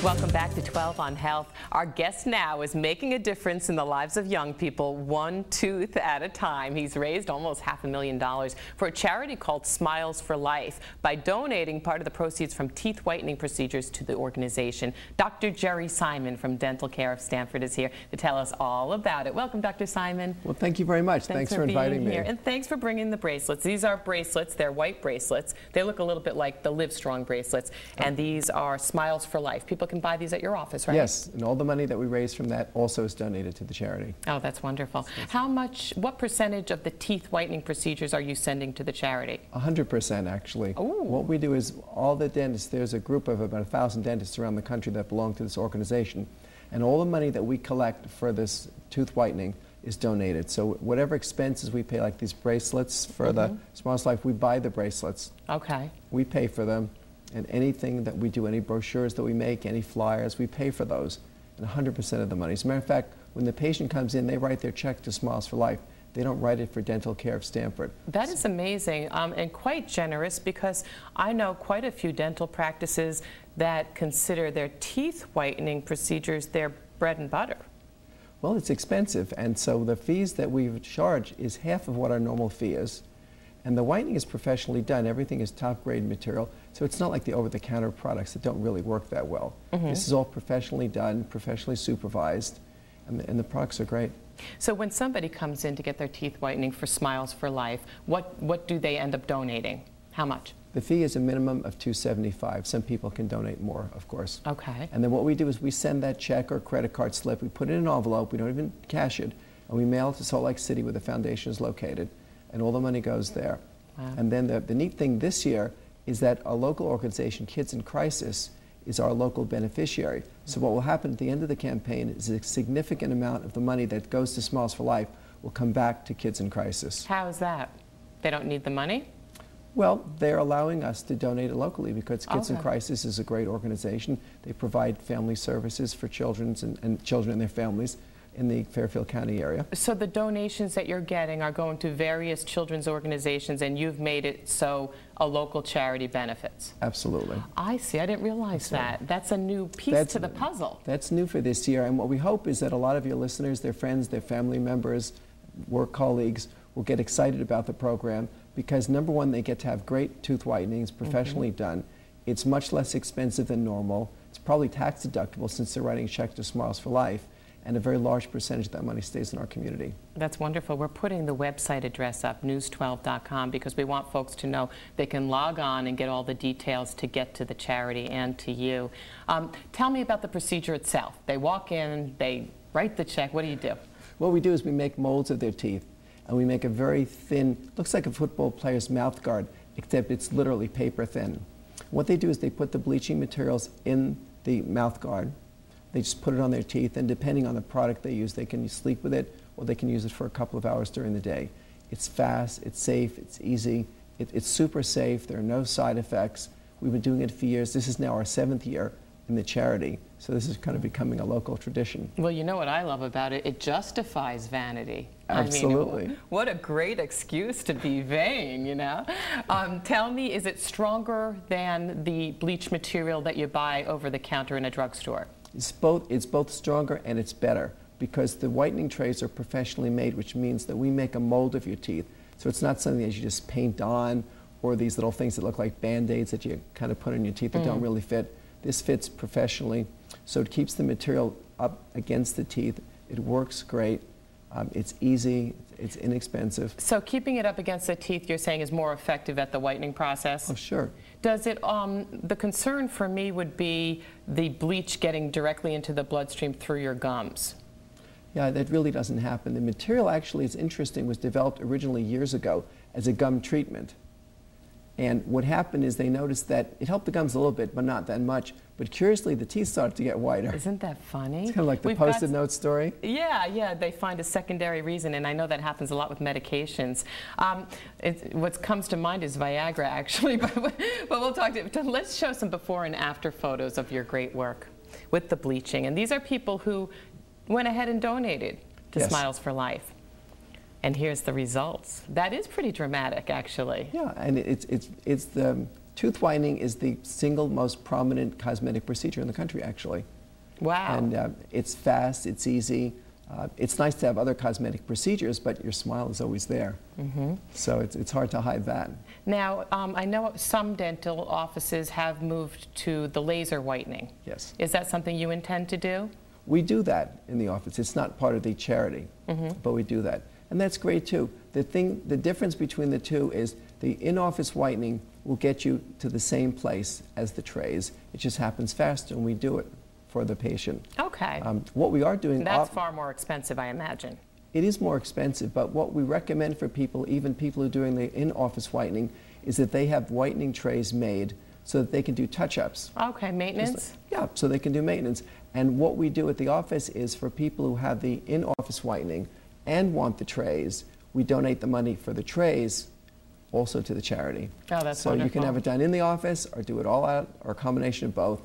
Welcome back to 12 on Health. Our guest now is making a difference in the lives of young people, one tooth at a time. He's raised almost $500,000 for a charity called Smiles for Life by donating part of the proceeds from teeth whitening procedures to the organization. Dr. Jerry Simon from Dental Care of Stanford is here to tell us all about it. Welcome, Dr. Simon. Well, thank you very much. Thanks for inviting me. And thanks for bringing the bracelets. These are bracelets. They're white bracelets. They look a little bit like the Live Strong bracelets. And these are Smiles for Life. People can buy these at your office, right? Yes, and all the money that we raise from that also is donated to the charity. Oh, that's wonderful. What percentage of the teeth whitening procedures are you sending to the charity? 100% actually. Ooh. What we do is all the dentists, there's a group of about 1,000 dentists around the country that belong to this organization, and all the money that we collect for this tooth whitening is donated. So whatever expenses we pay, like these bracelets for the Smiles Life, we buy the bracelets. Okay. We pay for them. And anything that we do, any brochures that we make, any flyers, we pay for those. And 100% of the money. As a matter of fact, when the patient comes in, they write their check to Smiles for Life. They don't write it for Dental Care of Stanford. That is amazing and quite generous, because I know quite a few dental practices that consider their teeth whitening procedures their bread and butter. Well, it's expensive, and so the fees that we charge is half of what our normal fee is. And the whitening is professionally done. Everything is top-grade material, so it's not like the over-the-counter products that don't really work that well. This is all professionally done, professionally supervised, and the products are great. So when somebody comes in to get their teeth whitening for Smiles for Life, what do they end up donating? How much? The fee is a minimum of $275. Some people can donate more, of course. Okay. And then what we do is we send that check or credit card slip, we put it in an envelope, we don't even cash it, and we mail it to Salt Lake City where the foundation is located. And all the money goes there. Wow. And then the neat thing this year is that our local organization, Kids in Crisis, is our local beneficiary. So what will happen at the end of the campaign is a significant amount of the money that goes to Smiles for Life will come back to Kids in Crisis. How is that? They don't need the money? Well, they're allowing us to donate it locally because Kids in Crisis is a great organization. They provide family services for children and children and their families in the Fairfield County area. So the donations that you're getting are going to various children's organizations, and you've made it so a local charity benefits? Absolutely. I see. I didn't realize that. That's a new piece to the puzzle. That's new for this year, and what we hope is that a lot of your listeners, their friends, their family members, work colleagues will get excited about the program because, number one, they get to have great tooth whitenings professionally done. It's much less expensive than normal. It's probably tax deductible since they're writing a check to Smiles for Life, and a very large percentage of that money stays in our community. That's wonderful. We're putting the website address up, news12.com, because we want folks to know they can log on and get all the details to get to the charity and to you. Tell me about the procedure itself. They walk in, they write the check. What do you do? What we do is we make molds of their teeth, and we make a very thin, looks like a football player's mouth guard, except it's literally paper thin. What they do is they put the bleaching materials in the mouth guard. They just put it on their teeth, and depending on the product they use, they can sleep with it, or they can use it for a couple of hours during the day. It's fast, it's safe, it's easy, it's super safe, there are no side effects. We've been doing it for years. This is now our 7th year in the charity, so this is kind of becoming a local tradition. Well, you know what I love about it? It justifies vanity. Absolutely. I mean, what a great excuse to be vain, you know? Tell me, is it stronger than the bleach material that you buy over the counter in a drugstore? It's both stronger and it's better because the whitening trays are professionally made, which means that we make a mold of your teeth. So it's not something that you just paint on or these little things that look like Band-Aids that you kind of put on your teeth that don't really fit. This fits professionally, so it keeps the material up against the teeth. It works great. It's easy. It's inexpensive. So keeping it up against the teeth, you're saying, is more effective at the whitening process? Oh, sure. Does it, the concern for me would be the bleach getting directly into the bloodstream through your gums. Yeah, that really doesn't happen. The material actually, it's interesting, was developed originally years ago as a gum treatment. And what happened is they noticed that it helped the gums a little bit, but not that much. But curiously, the teeth started to get whiter. Isn't that funny? It's kind of like the Post-it note story. Yeah, they find a secondary reason, and I know that happens a lot with medications. What comes to mind is Viagra, actually, but we'll talk to. Let's show some before and after photos of your great work with the bleaching. And these are people who went ahead and donated to Smiles for Life. And here's the results. That is pretty dramatic, actually. Yeah, and it's the Tooth whitening is the single most prominent cosmetic procedure in the country, actually. Wow. And it's fast, it's easy. It's nice to have other cosmetic procedures, but your smile is always there. So it's hard to hide that. Now, I know some dental offices have moved to the laser whitening. Yes. Is that something you intend to do? We do that in the office. It's not part of the charity, but we do that. And that's great too. The difference between the two is the in-office whitening will get you to the same place as the trays. It just happens faster, and we do it for the patient. Okay. What we are doing... That's far more expensive, I imagine. It is more expensive, but what we recommend for people, even people who are doing the in-office whitening, is that they have whitening trays made so that they can do touch-ups. Okay, maintenance? Yeah, so they can do maintenance. And what we do at the office is for people who have the in-office whitening and want the trays, we donate the money for the trays also to the charity. Oh, that's so wonderful. You can have it done in the office or do it all out or a combination of both,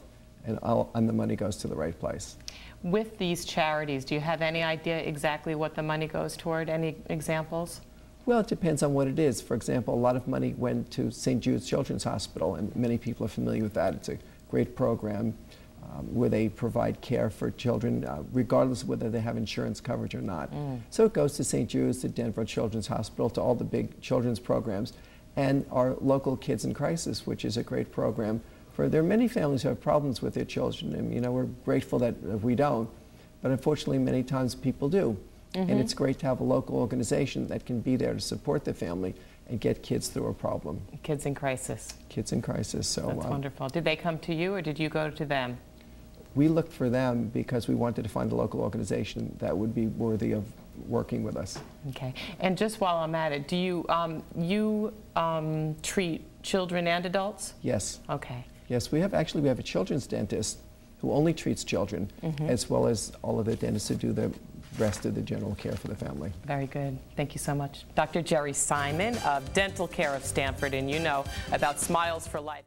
and the money goes to the right place. With these charities, do you have any idea exactly what the money goes toward? Any examples? Well, it depends on what it is. For example, a lot of money went to St. Jude's Children's Hospital, and many people are familiar with that. It's a great program where they provide care for children, regardless of whether they have insurance coverage or not. So it goes to St. Jude's, to Denver Children's Hospital, to all the big children's programs, and our local Kids in Crisis, which is a great program. There are many families who have problems with their children, and we're grateful that we don't, but unfortunately many times people do. And it's great to have a local organization that can be there to support the family and get kids through a problem. Kids in Crisis. Kids in Crisis. So that's wonderful. Did they come to you, or did you go to them? We looked for them because we wanted to find a local organization that would be worthy of working with us. Okay. And just while I'm at it, do you treat children and adults? Yes. Okay. Yes, we have a children's dentist who only treats children, as well as all of the dentists who do the rest of the general care for the family. Very good. Thank you so much. Dr. Jerry Simon of Dental Care of Stanford, and you know about Smiles for Life.